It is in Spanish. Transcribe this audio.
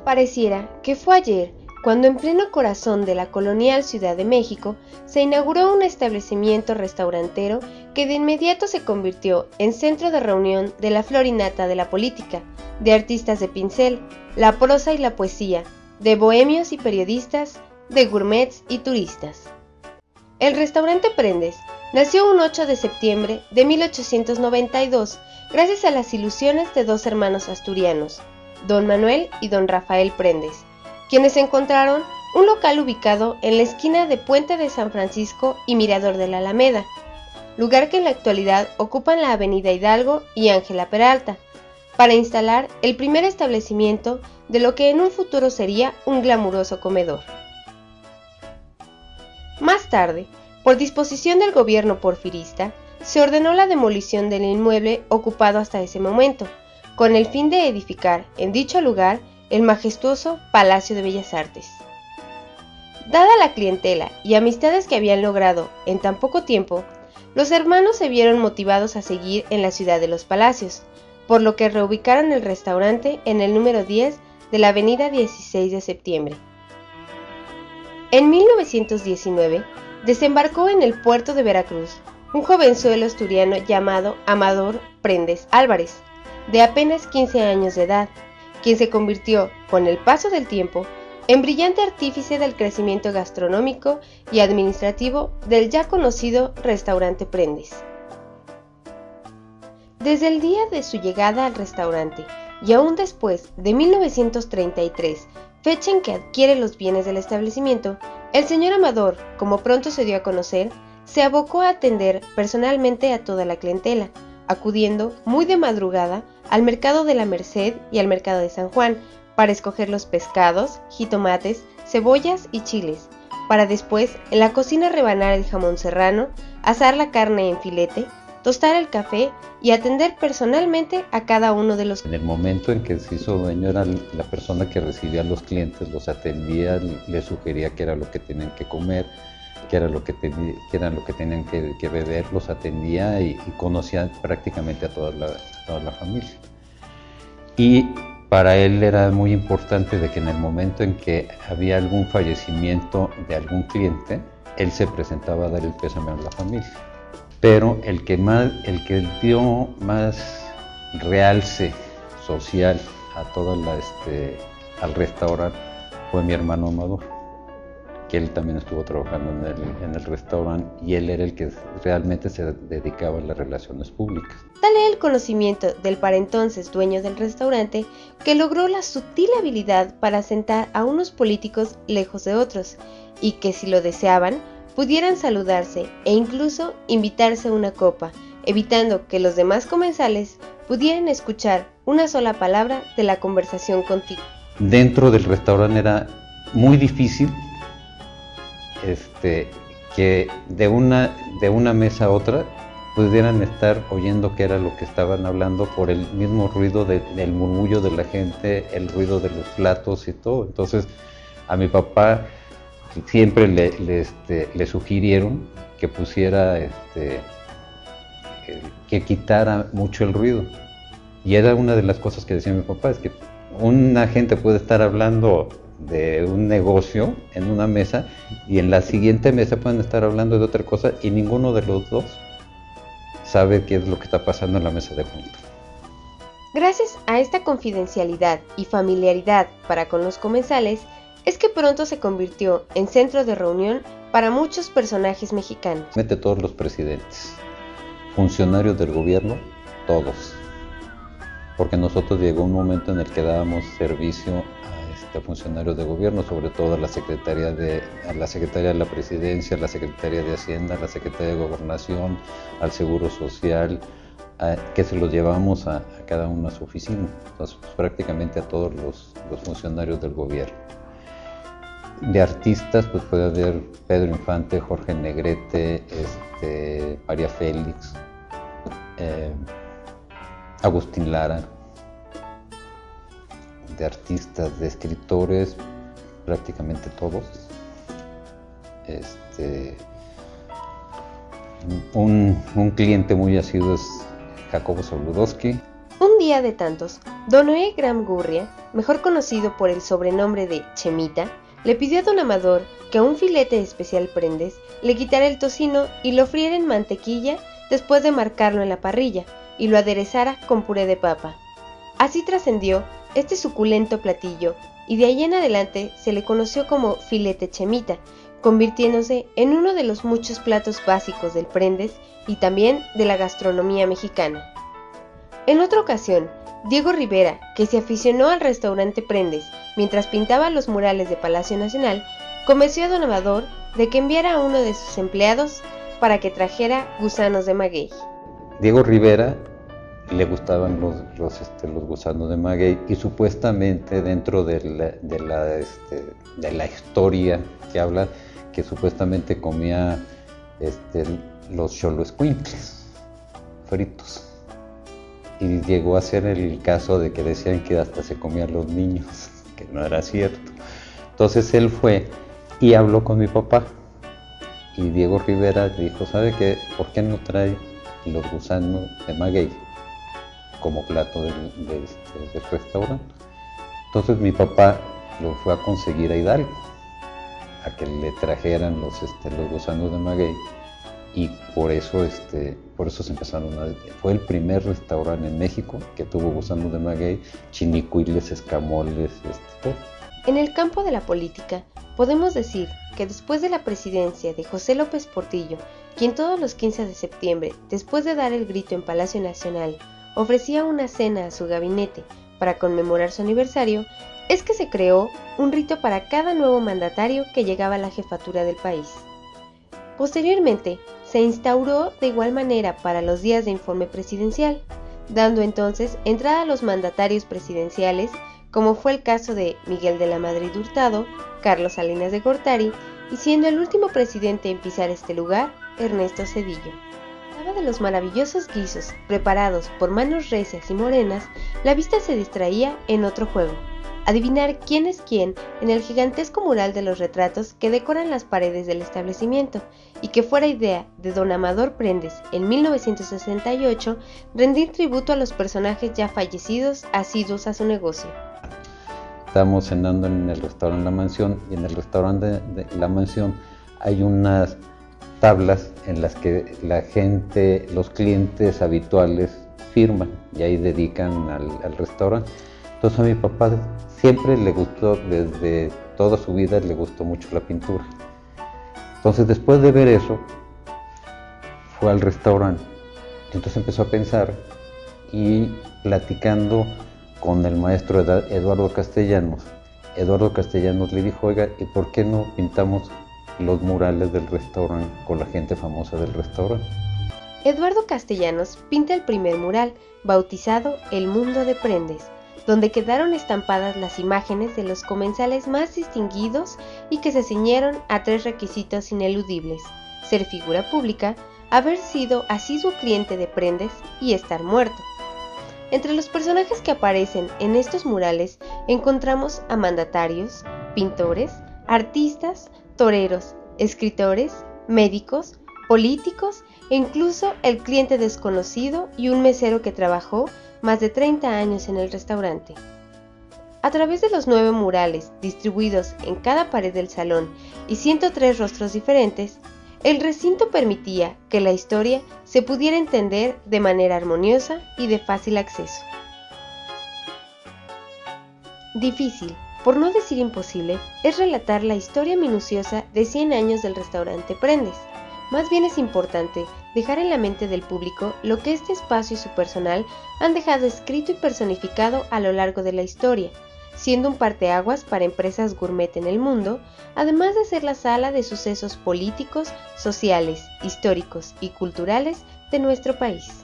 Pareciera que fue ayer cuando en pleno corazón de la colonial Ciudad de México se inauguró un establecimiento restaurantero que de inmediato se convirtió en centro de reunión de la flor y nata de la política, de artistas de pincel, la prosa y la poesía, de bohemios y periodistas, de gourmets y turistas. El restaurante Prendes nació un 8 de septiembre de 1892 gracias a las ilusiones de dos hermanos asturianos, don Manuel y don Rafael Prendes, quienes encontraron un local ubicado en la esquina de Puente de San Francisco y Mirador de la Alameda, lugar que en la actualidad ocupan la Avenida Hidalgo y Ángela Peralta, para instalar el primer establecimiento de lo que en un futuro sería un glamuroso comedor. Más tarde, por disposición del gobierno porfirista, se ordenó la demolición del inmueble ocupado hasta ese momento, con el fin de edificar en dicho lugar el majestuoso Palacio de Bellas Artes. Dada la clientela y amistades que habían logrado en tan poco tiempo, los hermanos se vieron motivados a seguir en la ciudad de los Palacios, por lo que reubicaron el restaurante en el número 10 de la avenida 16 de septiembre. En 1919, desembarcó en el puerto de Veracruz un jovenzuelo asturiano llamado Amador Prendes Álvarez, de apenas 15 años de edad, quien se convirtió, con el paso del tiempo, en brillante artífice del crecimiento gastronómico y administrativo del ya conocido restaurante Prendes. Desde el día de su llegada al restaurante y aún después de 1933, fecha en que adquiere los bienes del establecimiento, el señor Amador, como pronto se dio a conocer, se abocó a atender personalmente a toda la clientela, acudiendo muy de madrugada al mercado de la Merced y al mercado de San Juan para escoger los pescados, jitomates, cebollas y chiles, para después en la cocina rebanar el jamón serrano, asar la carne en filete, tostar el café y atender personalmente a cada uno de los. En el momento en que se hizo dueño era la persona que recibía a los clientes, los atendía, les sugería qué era lo que tenían que comer, qué era lo que tenían que beber, los atendía y conocía prácticamente a toda la familia. Y para él era muy importante de que en el momento en que había algún fallecimiento de algún cliente, él se presentaba a dar el pésame a la familia. Pero el que dio más realce social a al restaurante fue mi hermano Amador, que él también estuvo trabajando en el restaurante y él era el que realmente se dedicaba a las relaciones públicas. Tal era el conocimiento del para entonces dueño del restaurante que logró la sutil habilidad para sentar a unos políticos lejos de otros y que si lo deseaban pudieran saludarse e incluso invitarse a una copa, evitando que los demás comensales pudieran escuchar una sola palabra de la conversación contigua. Dentro del restaurante era muy difícil que de una mesa a otra pudieran estar oyendo qué era lo que estaban hablando por el mismo ruido del murmullo de la gente, el ruido de los platos y todo. Entonces a mi papá siempre le sugirieron que pusiera, que quitara mucho el ruido. Y era una de las cosas que decía mi papá, es que una gente puede estar hablando de un negocio en una mesa y en la siguiente mesa pueden estar hablando de otra cosa y ninguno de los dos sabe qué es lo que está pasando en la mesa de junto. Gracias a esta confidencialidad y familiaridad para con los comensales, es que pronto se convirtió en centro de reunión para muchos personajes mexicanos. Todos los presidentes, funcionarios del gobierno, todos. Porque nosotros llegó un momento en el que dábamos servicio a funcionarios de gobierno, sobre todo a la Secretaría de la Presidencia, a la Secretaría de Hacienda, a la Secretaría de Gobernación, al Seguro Social, que se los llevamos a cada uno a su oficina. Entonces, pues, prácticamente a todos los funcionarios del gobierno. De artistas, pues puede haber Pedro Infante, Jorge Negrete, María Félix, Agustín Lara. De artistas, de escritores, prácticamente todos. Un cliente muy asiduo es Jacobo Zabludowski. Un día de tantos, don Noé Gram Gurria, mejor conocido por el sobrenombre de Chemita, le pidió a don Amador que a un filete especial Prendes le quitara el tocino y lo friera en mantequilla después de marcarlo en la parrilla y lo aderezara con puré de papa. Así trascendió este suculento platillo y de ahí en adelante se le conoció como filete Chemita, convirtiéndose en uno de los muchos platos básicos del Prendes y también de la gastronomía mexicana. En otra ocasión, Diego Rivera, que se aficionó al restaurante Prendes mientras pintaba los murales de Palacio Nacional, convenció a don Amador de que enviara a uno de sus empleados para que trajera gusanos de maguey. Diego Rivera le gustaban los gusanos de maguey y supuestamente dentro de la historia que habla que supuestamente comía los xoloescuincles fritos. Y llegó a ser el caso de que decían que hasta se comían los niños, que no era cierto. Entonces él fue y habló con mi papá. Y Diego Rivera dijo, ¿sabe qué? ¿Por qué no trae los gusanos de maguey como plato del restaurante? Entonces mi papá lo fue a conseguir a Hidalgo, a que le trajeran los gusanos de maguey. Y por eso se empezaron fue el primer restaurante en México que tuvo gusanos de maguey, chinicuiles, escamoles, todo. En el campo de la política, podemos decir que después de la presidencia de José López Portillo, quien todos los 15 de septiembre, después de dar el grito en Palacio Nacional, ofrecía una cena a su gabinete para conmemorar su aniversario, es que se creó un rito para cada nuevo mandatario que llegaba a la jefatura del país. Posteriormente, se instauró de igual manera para los días de informe presidencial, dando entonces entrada a los mandatarios presidenciales, como fue el caso de Miguel de la Madrid Hurtado, Carlos Salinas de Gortari, y siendo el último presidente en pisar este lugar, Ernesto Zedillo. Hablaba de los maravillosos guisos preparados por manos recias y morenas, la vista se distraía en otro juego: adivinar quién es quién en el gigantesco mural de los retratos que decoran las paredes del establecimiento, y que fuera idea de don Amador Prendes en 1968 rendir tributo a los personajes ya fallecidos asiduos a su negocio. Estábamos cenando en el restaurante La Mansión, y en el restaurante de La Mansión hay unas tablas en las que la gente, los clientes habituales firman y ahí dedican al restaurante. Entonces a mi papá siempre le gustó, desde toda su vida le gustó mucho la pintura. Entonces después de ver eso, fue al restaurante. Entonces empezó a pensar y platicando con el maestro Eduardo Castellanos. Eduardo Castellanos le dijo, oiga, ¿y por qué no pintamos los murales del restaurante con la gente famosa del restaurante? Eduardo Castellanos pinta el primer mural, bautizado El Mundo de Prendes, donde quedaron estampadas las imágenes de los comensales más distinguidos y que se ciñeron a 3 requisitos ineludibles: ser figura pública, haber sido asiduo cliente de Prendes y estar muerto. Entre los personajes que aparecen en estos murales encontramos a mandatarios, pintores, artistas, toreros, escritores, médicos, políticos e incluso el cliente desconocido y un mesero que trabajó más de 30 años en el restaurante. A través de los 9 murales distribuidos en cada pared del salón y 103 rostros diferentes, el recinto permitía que la historia se pudiera entender de manera armoniosa y de fácil acceso. Difícil, por no decir imposible, es relatar la historia minuciosa de 100 años del restaurante Prendes. Más bien es importante dejar en la mente del público lo que este espacio y su personal han dejado escrito y personificado a lo largo de la historia, siendo un parteaguas para empresas gourmet en el mundo, además de ser la sala de sucesos políticos, sociales, históricos y culturales de nuestro país.